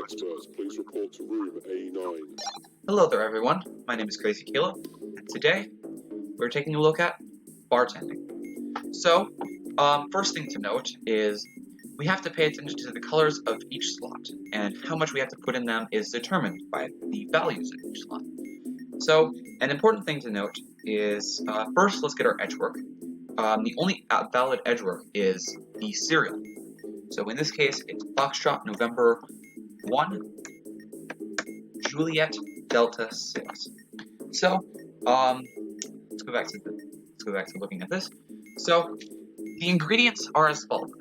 Experts, please report to room A9. Hello there everyone, my name is Crazy Caleb, and today we're taking a look at bartending. So, first thing to note is we have to pay attention to the colors of each slot, and how much we have to put in them is determined by the values of each slot. So, an important thing to note is, first let's get our edge work. The only valid edge work is the serial. So in this case, it's Foxtrot November 1, Juliet Delta 6. So, let's go back to looking at this. So, the ingredients are as follows: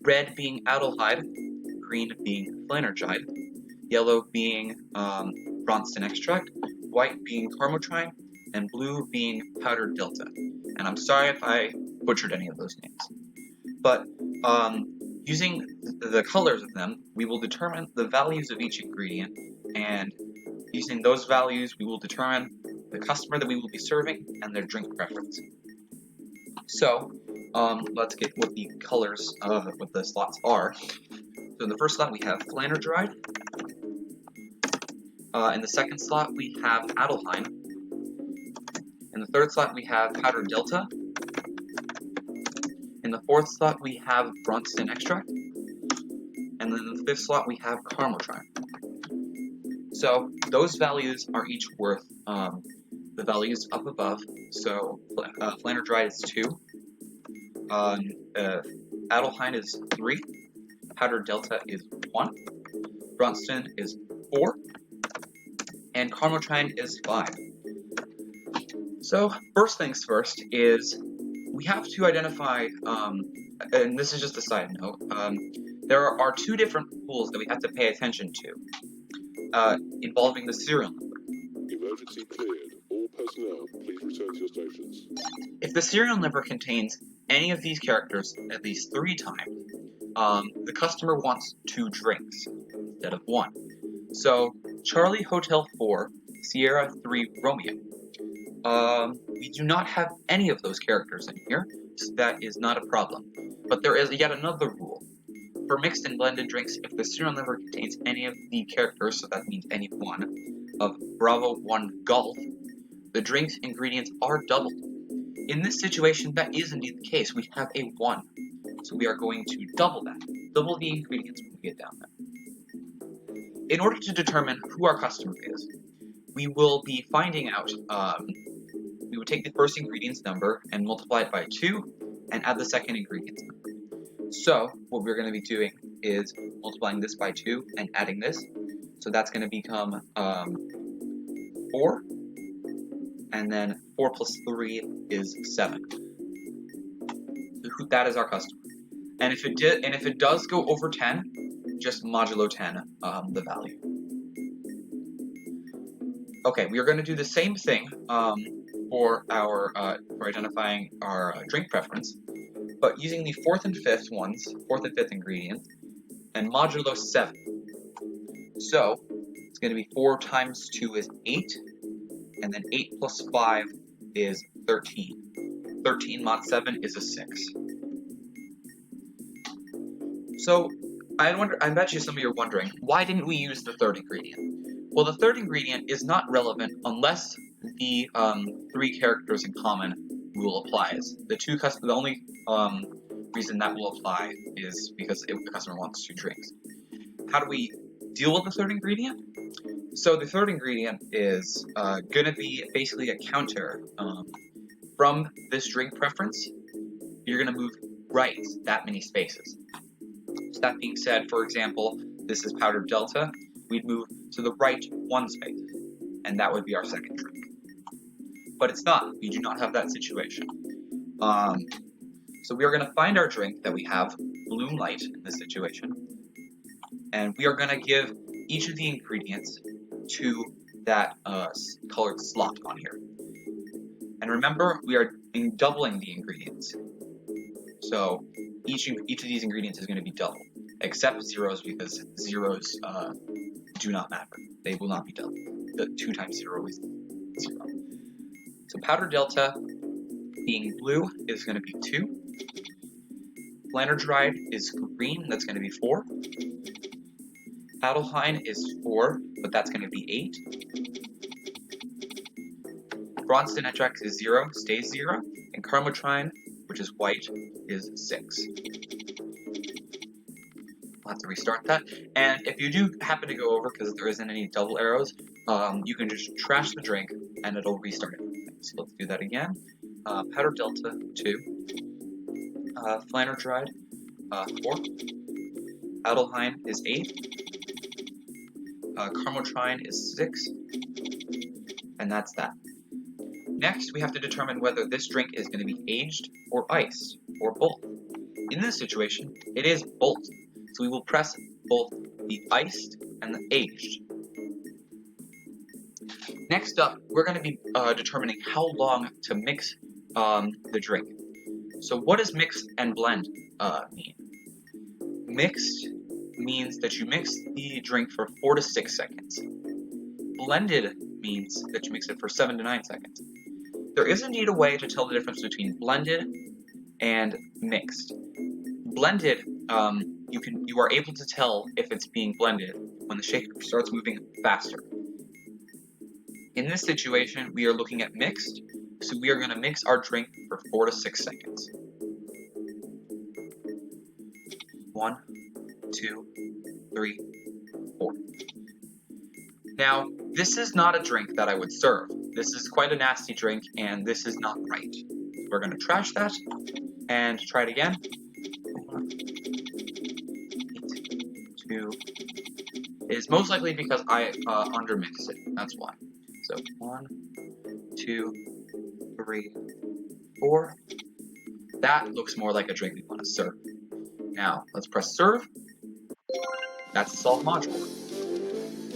red being aldehyde, green being flanergide, yellow being Bronston extract, white being carmotrine, and blue being powdered delta. And I'm sorry if I butchered any of those names. But using the colors of them, we will determine the values of each ingredient, and using those values, we will determine the customer that we will be serving and their drink preference. So, let's get what the colors of what the slots are. So in the first slot we have flanergide. In the second slot we have aldehyde. In the third slot we have powdered delta. In the fourth slot we have Bronston extract. And then in the fifth slot we have carmotrine. So those values are each worth the values up above. So flanergide is 2, aldehyde is 3, powdered delta is 1, Bronston is 4, and carmotrine is 5. So first things first is we have to identify, and this is just a side note, there are 2 different rules that we have to pay attention to involving the serial number. Emergency cleared. All personnel, please return to your stations. If the serial number contains any of these characters at least 3 times, the customer wants 2 drinks instead of 1. So, Charlie Hotel 4, Sierra 3 Romeo. We do not have any of those characters in here, so that is not a problem. But there is yet another rule. For mixed and blended drinks, if the serial number contains any of the characters, so that means any one, of Bravo 1 Golf, the drink's ingredients are doubled. In this situation, that is indeed the case. We have a 1. So we are going to double that. Double the ingredients when we get down there. In order to determine who our customer is, we will be finding out, we would take the first ingredient's number and multiply it by 2 and add the second ingredient's number. So what we're going to be doing is multiplying this by 2 and adding this. So that's going to become 4, and then 4 plus 3 is 7. So that is our customer. And if it does go over 10, just modulo 10 the value. Okay, we are going to do the same thing for identifying our drink preference, but using the 4th and 5th ingredients, and modulo 7. So it's going to be 4 times 2 is 8, and then 8 plus 5 is 13. 13 mod 7 is a 6. So I bet you some of you are wondering, why didn't we use the 3rd ingredient? Well, the 3rd ingredient is not relevant unless the 3 characters in common rule applies. The only reason that will apply is because the customer wants 2 drinks. How do we deal with the 3rd ingredient? So the 3rd ingredient is going to be basically a counter. From this drink preference, you're going to move right that many spaces. So that being said, for example, this is powdered delta. We'd move to the right 1 space, and that would be our second drink. But it's not. We do not have that situation. So we are going to find our drink that we have, Bloom Light in this situation, and we are going to give each of the ingredients to that colored slot on here. And remember, we are doubling the ingredients. So each of these ingredients is going to be doubled, except zeros, because zeros do not matter. They will not be doubled. The 2 times 0 is 0. So powdered delta, being blue, is going to be 2. Flanergide is green, that's going to be 4. Adelheim is 4, but that's going to be 8. Bronze Extract is 0, stays 0. And Carmotrine, which is white, is 6. I'll have to restart that. And if you do happen to go over, because there isn't any double arrows, you can just trash the drink, and it'll restart everything. So let's do that again. Powder Delta, 2. Flanner Dried, 4. Adelheim is 8. Carmotrine is 6. And that's that. Next, we have to determine whether this drink is going to be aged or iced, or both. In this situation, it is both. So we will press both the iced and the aged. Next up, we're going to be determining how long to mix the drink. So what does mix and blend mean? Mixed means that you mix the drink for 4 to 6 seconds. Blended means that you mix it for 7 to 9 seconds. There is indeed a way to tell the difference between blended and mixed. Blended, you are able to tell if it's being blended when the shaker starts moving faster. In this situation, we are looking at mixed, so we are going to mix our drink for 4 to 6 seconds. 1, 2, 3, 4. Now, this is not a drink that I would serve. This is quite a nasty drink, and this is not right. We're going to trash that, and try it again. 1, 8, 2. It's most likely because I undermixed it. That's why. So 1, 2, 3, 4. That looks more like a drink we want to serve. Now, let's press serve. That's the solved module.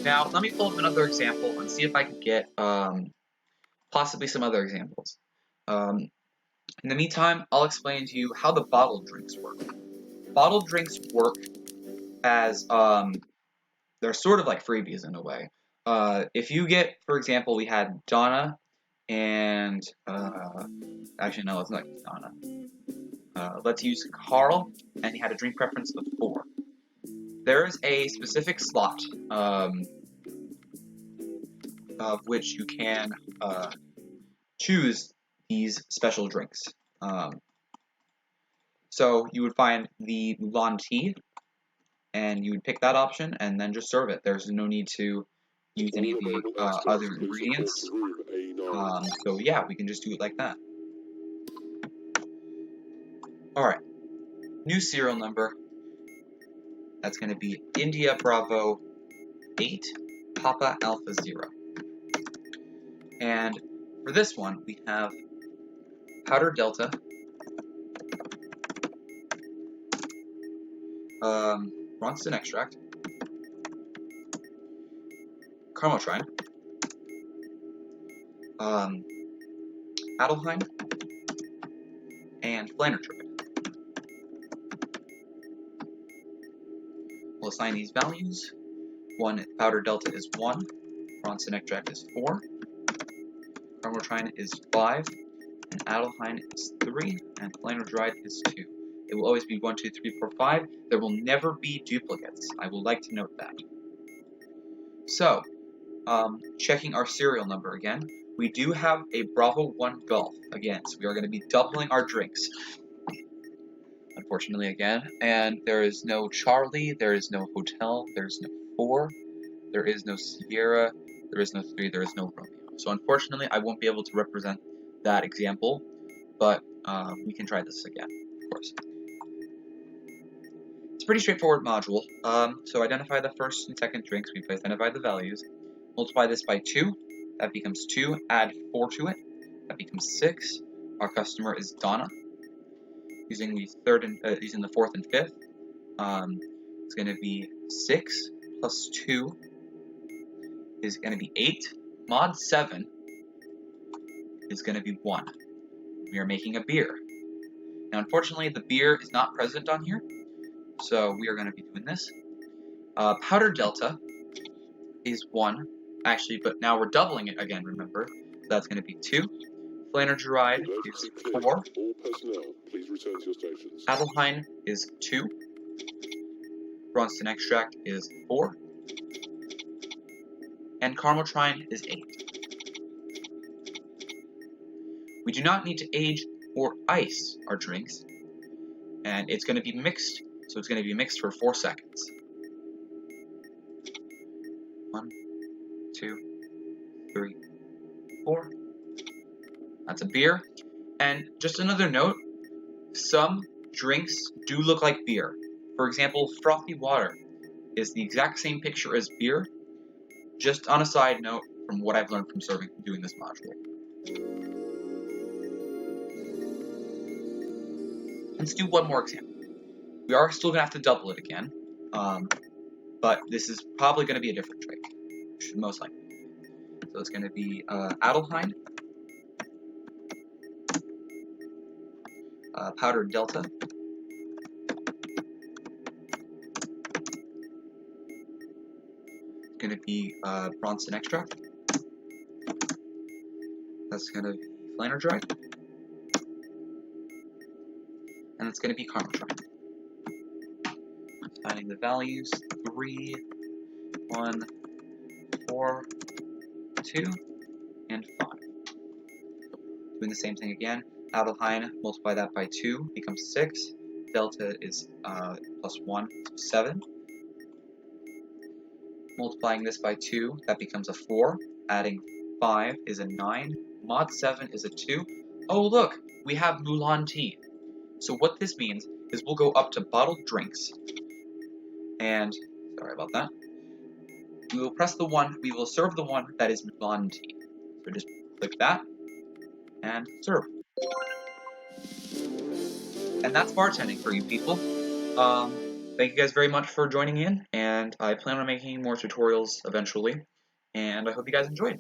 Now, let me pull up another example and see if I can get possibly some other examples. In the meantime, I'll explain to you how the bottled drinks work. Bottled drinks work as, they're sort of like freebies in a way. If you get, for example, we had Donna and, actually no, let's not use Donna. Let's use Carl, and he had a drink preference of 4. There is a specific slot of which you can choose these special drinks. So you would find the Mulan tea, and you would pick that option and then just serve it. There's no need to use any of the other ingredients. So yeah, we can just do it like that. Alright, new serial number. That's going to be India Bravo 8, Papa Alpha 0. And for this one, we have Powder Delta, Bronze Extract, Carmotrine, Adelheim, and Flanner Dried. We'll assign these values. Powder Delta is 1, Bronze Extract is 4, Carmotrine is 5, and Adelheim is 3, and Flanner Dried is 2. It will always be 1, 2, 3, 4, 5. There will never be duplicates. I would like to note that. So, checking our serial number again, we do have a Bravo 1 Golf again, so we are going to be doubling our drinks. Unfortunately again, and there is no Charlie, there is no Hotel, there is no 4, there is no Sierra, there is no 3, there is no Romeo. So unfortunately, I won't be able to represent that example, but we can try this again, of course. It's a pretty straightforward module. So identify the first and second drinks, we've identified the values. Multiply this by 2, that becomes 2, add 4 to it, that becomes 6. Our customer is Donna. Using the fourth and fifth, it's going to be 6 plus 2 is going to be 8. Mod 7 is going to be 1. We are making a beer. Now, unfortunately, the beer is not present on here, so we are going to be doing this. Powder Delta is 1, actually, but now we're doubling it again, remember. So that's going to be 2. Flanner Dried is 4. All personnel, please return to your stations. Adelheim is 2. Bronze Extract is 4. And caramel trine is 8. We do not need to age or ice our drinks, and it's going to be mixed, so it's going to be mixed for 4 seconds. 1, 2, 3, 4. That's a beer. And just another note, some drinks do look like beer. For example, frothy water is the exact same picture as beer. Just on a side note from what I've learned from doing this module. Let's do one more example. We are still going to have to double it again, but this is probably going to be a different drink, most likely. So it's going to be Adelheim, powdered Delta, it's going to be Bronson extract, that's going to be Flanner Dry, and it's going to be caramel trine. Finding the values, 3, 1, 4, 2, and 5. Doing the same thing again. Adelheim, multiply that by 2, becomes 6. Delta is plus 1, so 7. Multiplying this by 2, that becomes a 4. Adding 5 is a 9. Mod 7 is a 2. Oh look, we have Mulan tea. So what this means is we'll go up to bottled drinks. And, sorry about that. We will press the one, we will serve the one that is Mulan tea. So just click that, and serve. And that's bartending for you people. Thank you guys very much for joining in, and I plan on making more tutorials eventually, and I hope you guys enjoyed.